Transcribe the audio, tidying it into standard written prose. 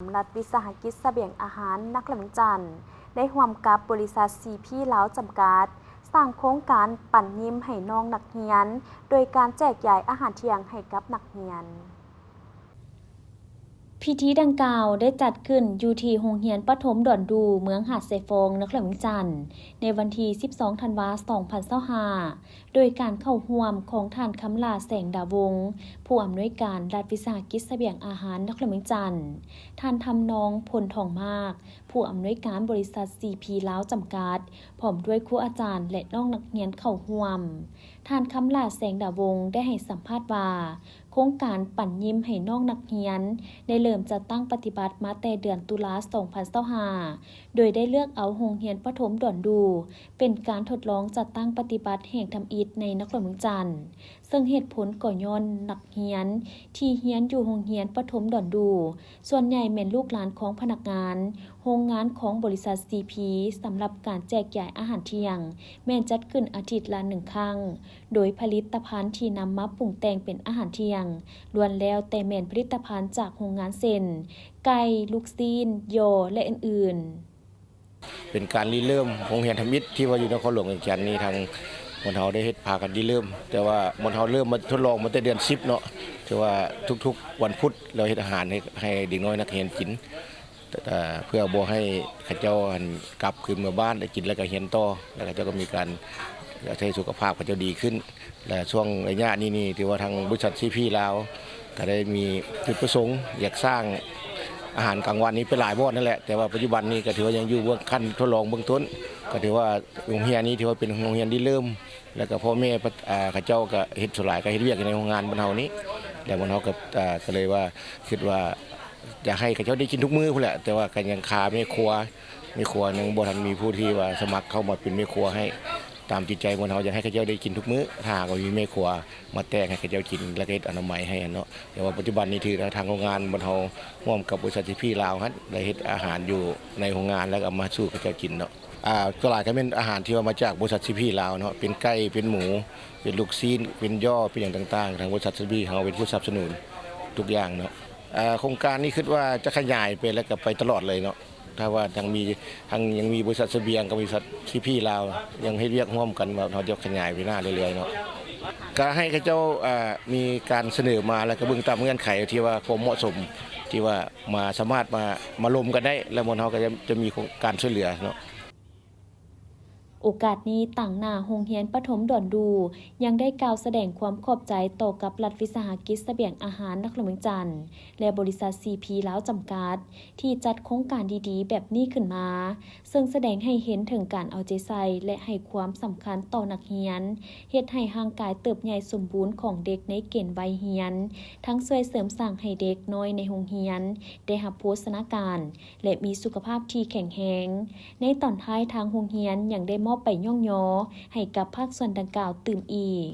รัฐวิสาหกิจเสบียงอาหารนักละเมืองจันทร์ได้ร่วมกับบริษัทซีพีลาวจำกัดสร้างโครงการปั่นยิ้มให้น้องนักเรียนโดยการแจกจ่ายอาหารเที่ยงให้กับนักเรียนพิธีดังกล่าวได้จัดขึ้นอยู่ที่โรงเรียนประถมดอนดูเมืองหาดไซฟงนครหลวงจันทร์ในวันที่ 12 ธันวาคม 2025 โดยการเข้าร่วมของท่านคำลาแสงดาวงศ์ผู้อำนวยการรัฐวิสาหกิจเสบียงอาหารนครหลวงจันทร์ท่านทำนองพลทองมากผู้อำนวยการบริษัท CP ลาวจำกัดพร้อมด้วยครูอาจารย์และน้องนักเรียนเข้าร่วมท่านคำลาแสงดาวงศ์ได้ให้สัมภาษณ์ว่าโครงการปั่นยิ้มให้น้องนักเรียนได้เริ่มจะตั้งปฏิบัติมาแต่เดือนตุลาคม 2025 โดยได้เลือกเอาโรงเรียนประถมดอนดูเป็นการทดลองจัดตั้งปฏิบัติแห่งทำอิฐในนครหลวงจันทร์ซึ่งเหตุผลก่อย้อนนักเรียนที่เรียนอยู่โรงเรียนประถมดอนดูส่วนใหญ่เป็นลูกหลานของพนักงานโรงงานของบริษัท CP สำหรับการแจกจ่ายอาหารเที่ยงแม่นจัดขึ้นอาทิตย์ละ1 ครั้งโดยผลิตภัณฑ์ที่นำมาปรุงแต่งเป็นอาหารเที่ยงล้วนแล้วแต่แม่นผลิตภัณฑ์จากโรงงานเส้นไก่ลูกซีนโยและอื่นๆเป็นการริเริ่มโรงเรียนธรรมิตรที่ว่าอยู่นครหลวงเวียงจันทร์นี่ทางมณฑลได้เฮ็ดพากันริเริ่มแต่ว่ามณฑลเริ่มมาทดลองมาแต่เดือน10เนาะที่ว่าทุกๆวันพุธเราเฮ็ดอาหารให้เด็กน้อยนักเรียนกินเพื่อบ่ให้เขาเจ้ากลับคืนมาบ้านได้กินแล้วก็เรียนต่อแล้วเขาเจ้าก็มีการใช้สุขภาพเขาเจ้าดีขึ้นและช่วงระยะนี้ที่ว่าทางบริษัท CP ลาวก็ได้มีจุดประสงค์อยากสร้างอาหารกลางวันนี้เป็นหลายบ่อนนั่นแหละแต่ว่าปัจจุบันนี้ก็ถือว่ายังอยู่เบื้องขั้นทดลองเบื้องต้นก็ถือว่าโรงเรียนนี้ถือว่าเป็นโรงเรียนที่เริ่มแล้วก็พ่อแม่เขาเจ้าก็เฮ็ดสลายก็เฮ็ดเวียกในโรงงานบรรเทานี้แล้วบรรเทาก็เลยว่าคิดว่าจะให้เขาเจ้าได้กินทุกมื้อพุ่นแหละแต่ว่าก็ยังขาแม่ครัวยังบ่ทันมีผู้ที่ว่าสมัครเข้ามาเป็นแม่ครัวให้ตามจิตใจบรรเทาอยากให้เขาเจ้าได้กินทุกมื้อถ้าก็มีแม่ครัวมาแต้ให้เขาเจ้ากินแล้วก็เฮ็ดอนามัยให้เนาะแต่ว่าปัจจุบันนี้ถือทางโรงงานบรรเทาร่วมกับบริษัทที่พี่ลาวฮั่นได้เฮ็ดอาหารอยู่ในโรงงานแล้วก็มาสู่เขาเจ้ากินเนาะตลาดก็เป็นอาหารที่ว่ามาจากบริษัทซีพีลาวเนาะเป็นไก่เป็นหมูเป็นลูกซีนเป็นย่อเป็นอย่างต่างๆทางบริษัทซีพีเขาเป็นผู้สนับสนุนทุกอย่างเนาะโครงการนี้คิดว่าจะขยายไปแล้วก็ไปตลอดเลยเนาะถ้าว่ายังมีบริษัทเสบียงกับบริษัทซีพีลาวยังให้เรียกร่วมกันว่าเราจะขยายไปหน้าเรื่อยๆเนาะก็ให้เขาเจ้ามีการเสนอมาแล้วก็เบื้องตามเงื่อนไขที่ว่าความเหมาะสมที่ว่ามาสามารถมาลมกันได้แล้วมณฑลก็จะมีการช่วยเหลือเนาะโอกาสนี้ต่างหน้าโรงเรียนประถมดอนดูยังได้กล่าวแสดงความขอบใจต่อกับรัฐวิสาหกิจเสบียงอาหารนครหลวงเวียงจันทร์และบริษัท CP ลาวจำกัดที่จัดโครงการดีๆแบบนี้ขึ้นมาซึ่งแสดงให้เห็นถึงการเอาใจใส่และให้ความสำคัญต่อนักเรียนเฮ็ดให้ร่างกายเติบใหญ่สมบูรณ์ของเด็กในเกณฑ์วัยเรียนทั้งช่วยเสริมสร้างให้เด็กน้อยในโรงเรียนได้รับโภชนาการและมีสุขภาพที่แข็งแรงในตอนท้ายทางโรงเรียนยังได้มอบไปย่องยอให้กับภาคส่วนดังกล่าวตื่มอีก